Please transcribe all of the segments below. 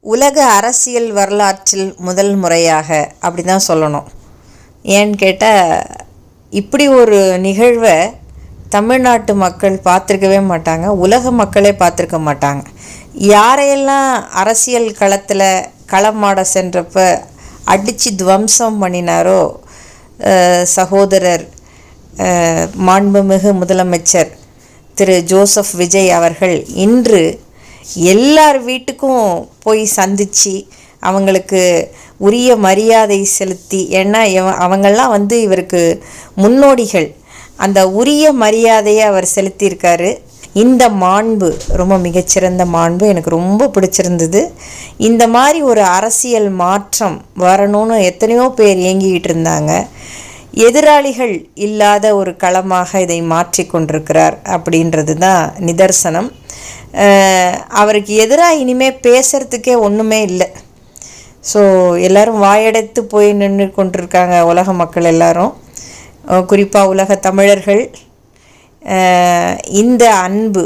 உலக அரசியல் வரலாற்றில் முதல் முறையாக அப்படி தான் சொல்லணும். ஏன்னு கேட்டால், இப்படி ஒரு நிகழ்வை தமிழ்நாட்டு மக்கள் பார்த்துருக்கவே மாட்டாங்க, உலக மக்களே பார்த்துருக்க மாட்டாங்க. யாரையெல்லாம் அரசியல் களத்தில் களமாட சென்றப்ப அடித்து துவம்சம் பண்ணினாரோ சகோதரர் மாண்புமிகு முதலமைச்சர் திரு ஜோசப் விஜய் அவர்கள் இன்று எல்லார் வீட்டுக்கும் போய் சந்தித்து அவங்களுக்கு உரிய மரியாதை செலுத்தி, ஏன்னா அவங்கெல்லாம் இவருக்கு முன்னோடிகள், அந்த உரிய மரியாதையை அவர் செலுத்தியிருக்காரு. இந்த மாண்பு ரொம்ப மிகச்சிறந்த மாண்பு, எனக்கு ரொம்ப பிடிச்சிருந்தது. இந்த மாதிரி ஒரு அரசியல் மாற்றம் வரணும்னு எத்தனையோ பேர் ஏங்கிக்கிட்டு இருந்தாங்க. எதிராளிகள் இல்லாத ஒரு களமாக இதை மாற்றி கொண்டிருக்கிறார் அப்படின்றது தான் நிதர்சனம். அவருக்கு எதிராக இனிமேல் பேசுகிறதுக்கே ஒன்றுமே இல்லை. ஸோ எல்லோரும் வாயடைத்து போய் நின்று கொண்டிருக்காங்க உலக மக்கள் எல்லாரும், குறிப்பாக உலக தமிழர்கள். இந்த அன்பு,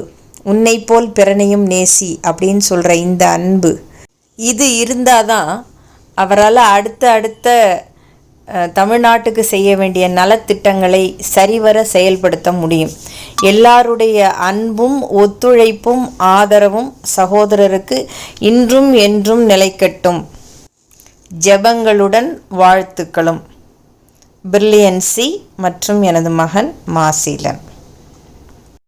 உன்னை போல் பிறனையும் நேசி அப்படின்னு சொல்கிற இந்த அன்பு, இது இருந்தால் தான் அவரால் அடுத்த தமிழ்நாட்டுக்கு செய்ய வேண்டிய நலத்திட்டங்களை சரிவர செயல்படுத்த முடியும். எல்லாருடைய அன்பும் ஒத்துழைப்பும் ஆதரவும் சகோதரருக்கு இன்றும் என்றும் நிலைக்கட்டும். ஜெபங்களுடன் வாழ்த்துக்களும். பிரில்லியன்சி மற்றும் எனது மகன் மாசீலன்.